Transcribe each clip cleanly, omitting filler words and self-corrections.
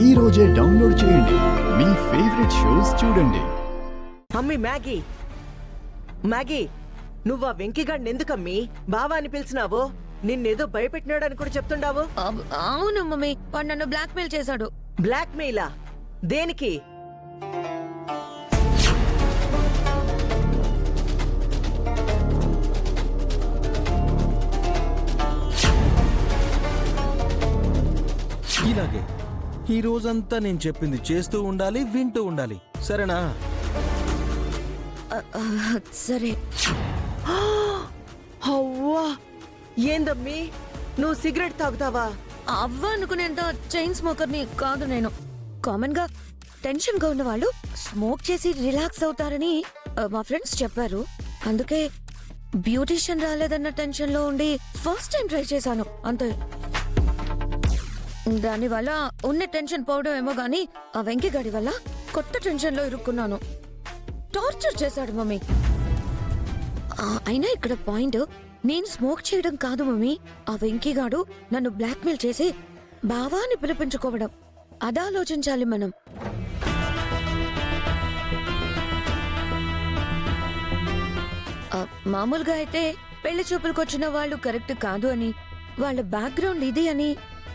ఈ రోజే డౌన్లోడ్ చేయండి. మీ ఫేవరెట్ షోస్ చూడండి. అమ్మి మ్యాగీ, మ్యాగీ, నువ్వు ఆ వెంకీగాడిని ఎందుకమ్మి బావా అని పిలిచినావు? నిన్నేదో భయపెట్టినాడని కూడా చెప్తుండావు. అవును మమ్మీ, వాడు నన్ను బ్లాక్మెయిల్ చేశాడు. బ్లాక్ మెయిలా? దేనికి? ఇలాగే ఈ రోజంతా నేను చెప్పింది చేస్తూ ఉండాలి, వింటూ ఉండాలి, సరేనా? సరే. అవ్వా, ఏందమ్మీ నువ్వు సిగరెట్ తాగుతావా? అవ్వ అనుకునేంత చైన్ స్మోకర్ని కాదు నేను. కామన్ గా టెన్షన్ గా ఉన్న వాళ్ళు స్మోక్ చేసి రిలాక్స్ అవుతారని మా ఫ్రెండ్స్ చెప్పారు. అందుకే బ్యూటిషియన్ రాలేదన్న టెన్షన్ లో ఉండి ఫస్ట్ టైం ట్రై చేశాను అంతే. దానివల్ల ఉన్న టెన్షన్ పోవడం ఏమో గానీ ఆ వెంకీగాడి వల్ల కొత్త టెన్షన్ లో ఇరుక్కున్నాను. టార్చర్ చేశాడు మమ్మీ. అయినా ఇక్కడ పాయింట్ నేను స్మోక్ చేయడం కాదు మమ్మీ, ఆ వెంకీగాడు నన్ను బ్లాక్మెయిల్ చేసి బావా అని పిలిపించుకోవడం. అది ఆలోచించాలి మనం. మామూలుగా అయితే పెళ్లి చూపులకు వచ్చిన వాళ్ళు కరెక్ట్ కాదు అని, వాళ్ళ బ్యాక్గ్రౌండ్ ఇది అని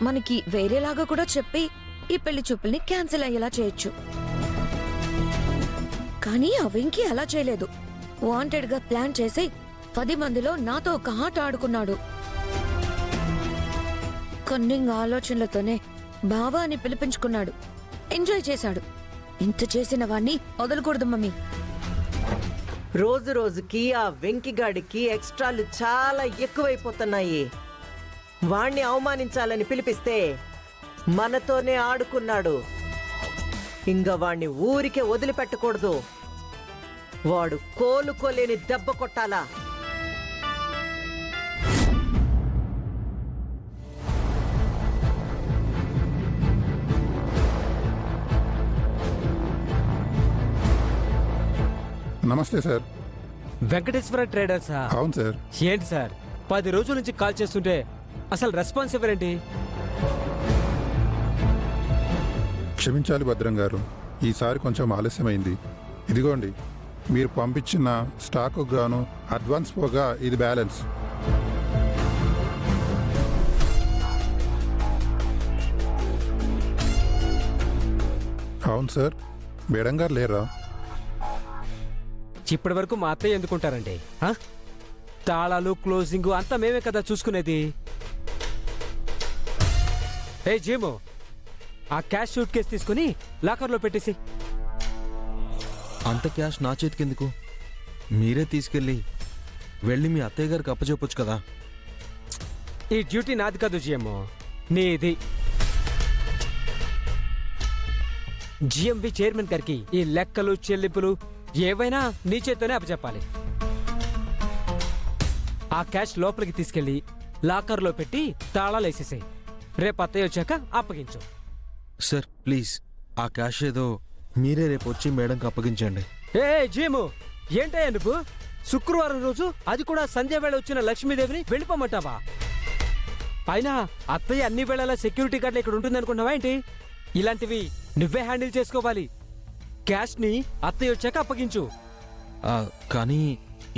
మనకి వేరేలాగా కూడా చెప్పి ఈ పెళ్లి చూపుల్ని క్యాన్సిల్ అయ్యేలా చేయొచ్చు. కానీ ఆ వెంకీ అలా చేయలేదు. వాంటెడ్ గా ప్లాన్ చేసి 10 మందిలో నాతో ఒక ఆట ఆడుకున్నాడు. కొన్ని ఆలోచనలతోనే బావా అని పిలిపించుకున్నాడు. ఎంజాయ్ చేశాడు. ఇంత చేసిన వాణ్ణి వదలకూడదు మమ్మీ. రోజు రోజుకి ఆ వెంకిగాడికి ఎక్స్ట్రాలు చాలా ఎక్కువైపోతున్నాయి. వాణ్ణి అవమానించాలని పిలిపిస్తే మనతోనే ఆడుకున్నాడు. ఇంక వాణ్ణి ఊరికే వదిలిపెట్టకూడదు. వాడు కోలుకోలేని దెబ్బ కొట్టాలా. నమస్తే సార్. వెంకటేశ్వర ట్రేడర్సా? అవును సార్. ఏంటి సార్ 10 రోజుల నుంచి కాల్ చేస్తుంటే అసలు రెస్పాన్స్ ఎవరేంటి? క్షమించాలి భద్రం గారు, ఈసారి కొంచెం ఆలస్యమైంది. ఇదిగోండి, మీరు పంపించిన స్టాకు గాను అడ్వాన్స్ పోగా ఇది బ్యాలెన్స్. అవును సార్. మేడం గారు లేరా? ఇప్పటి వరకు మా అత్తయ్య ఎందుకుంటారండి? తాళాలు క్లోజింగ్ అంతా మేమే కదా చూసుకునేది. ఏ జీము, ఆ క్యాష్ షూట్ కేసు తీసుకుని లాకర్లో పెట్టేసి. అంత క్యాష్ నా చేతికెందుకు? మీరే తీసుకెళ్ళి వెళ్ళి మీ అత్తయ్య గారికి అప్పచెప్పొచ్చు కదా. ఈ డ్యూటీ నాది కాదు జిఎం, నీది. జిఎంవి చైర్మన్ గారికి ఈ లెక్కలు చెల్లింపులు ఏవైనా నీ చేత్తోనే అప్పచెప్పాలి. ఆ క్యాష్ లోపలికి తీసుకెళ్లి లాకర్లో పెట్టి తాళాలు వేసేసాయి. రేపు అత్తయ్య వచ్చాక అప్పగించు. సార్ ప్లీజ్, ఆ క్యాష్ ఏదో మీరే రేపు వచ్చి మేడంకి అప్పగించండి. ఏ జీము, ఏంటయ్యా నువ్వు? శుక్రవారం రోజు, అది కూడా సంధ్య వేళ వచ్చిన లక్ష్మీదేవిని వెళ్ళిపోమంటావా? అయినా అత్తయ్య అన్ని వేళలా సెక్యూరిటీ గార్డులు ఇక్కడ ఉంటుంది అనుకున్నావా ఏంటి? ఇలాంటివి నువ్వే హ్యాండిల్ చేసుకోవాలి. క్యాష్ ని అత్తయ్య వచ్చాక అప్పగించు. కానీ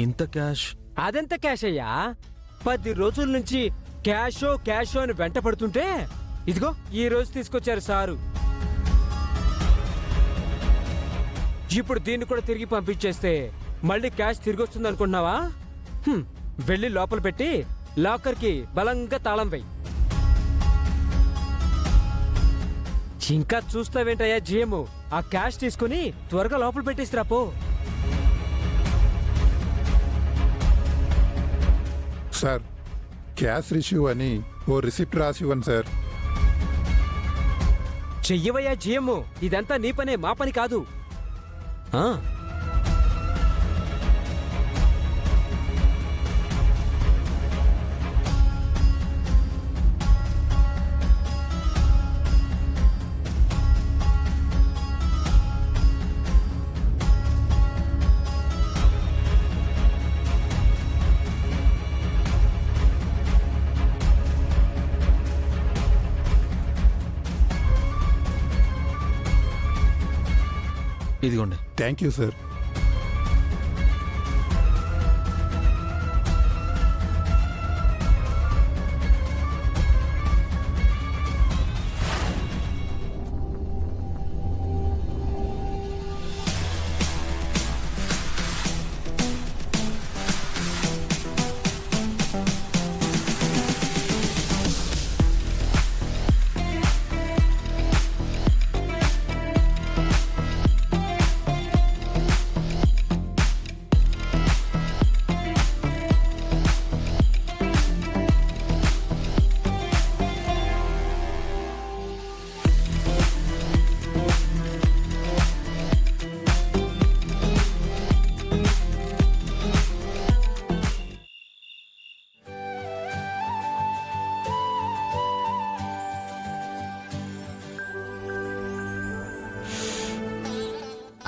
ఇంత క్యాష్? అదెంత క్యాష్ అయ్యా? 10 రోజుల నుంచి క్యాషో క్యాషో అని వెంట పడుతుంటే ఇదిగో ఈ రోజు తీసుకొచ్చారు సారు. ఇప్పుడు దీన్ని కూడా తిరిగి పంపించేస్తే మళ్ళీ క్యాష్ తిరిగి వస్తుంది అనుకుంటున్నావా? వెళ్ళి లోపల పెట్టి లాకర్కి బలంగా తాళం వేయి. ఇంకా చూస్తావేంటయ్యా జిఎము? ఆ క్యాష్ తీసుకుని త్వరగా లోపల పెట్టేసిరా పో. సార్, క్యాష్ రిసీవ్ అని ఓ రిసిప్ట్ రాసి ఇవ్వండి సార్. చెయ్యవయ్యా జిఎము, ఇదంతా నీ పనే, మా పని కాదు. ఇదిగోండి. Thank you sir.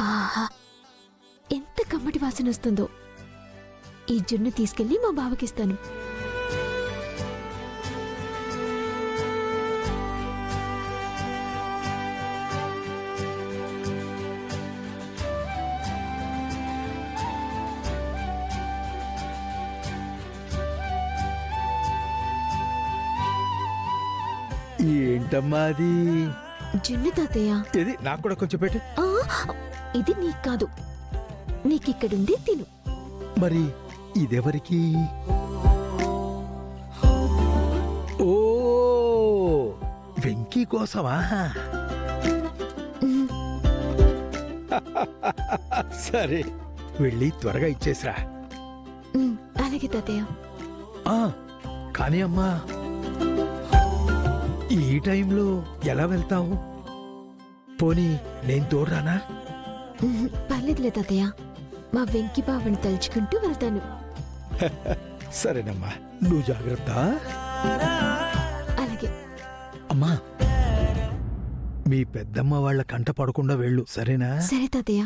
ఆహా, ఎంత కమ్మటి వాసన వస్తుందో. ఈ జున్ను తీసుకెళ్లి మా బావకిస్తాను. ఏంటమ్మా అది? జున్ను తాతయ్య. ఇది నాకు కూడా కొంచెం పెట్టు. ఆ, ఇది నీకు కాదు, నీకిక్కడుంది తిను. మరి ఇదెవరికి? ఓ, వెంకీ కోసమా? మ్, సరే, వెళ్ళి త్వరగా ఇచ్చేసిరా. మ్, అలాగే తాతయ్య. ఆ, కానీ అమ్మా, ఈ టైంలో ఎలా వెళ్తావు? పోనీ నేను తోడ్రానా? మ్, పర్లేదులే తాతయ్య, మా వెంకి బావని తలుచుకుంటూ వెళ్తాను. సరేనమ్మా, నువ్వు జాగ్రత్త. అలాగే. అమ్మా, మీ పెద్దమ్మ వాళ్ళ కంట పడకుండా వెళ్ళు, సరేనా? సరే తాతయ్య.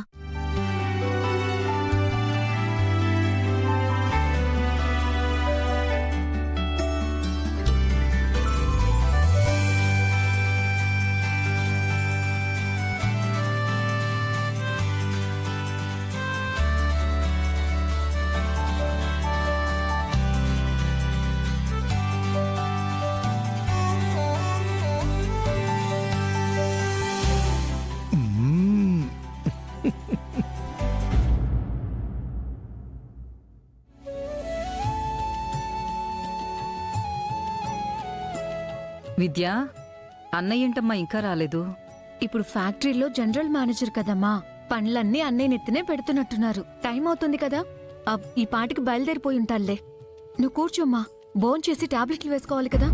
మ్మ్. విద్య, అన్నయ్యంటమ్మా ఇంకా రాలేదు. ఇప్పుడు ఫ్యాక్టరీలో జనరల్ మేనేజర్ కదమ్మా, పనులన్నీ అన్నయ్య నెత్తినే పెడుతున్నట్టున్నారు. టైం అవుతుంది కదా, ఈ పాటికి బయలుదేరిపోయి ఉంటాలే. నువ్వు కూర్చోమ్మా, భోంచేసి టాబ్లెట్లు వేసుకోవాలి కదా.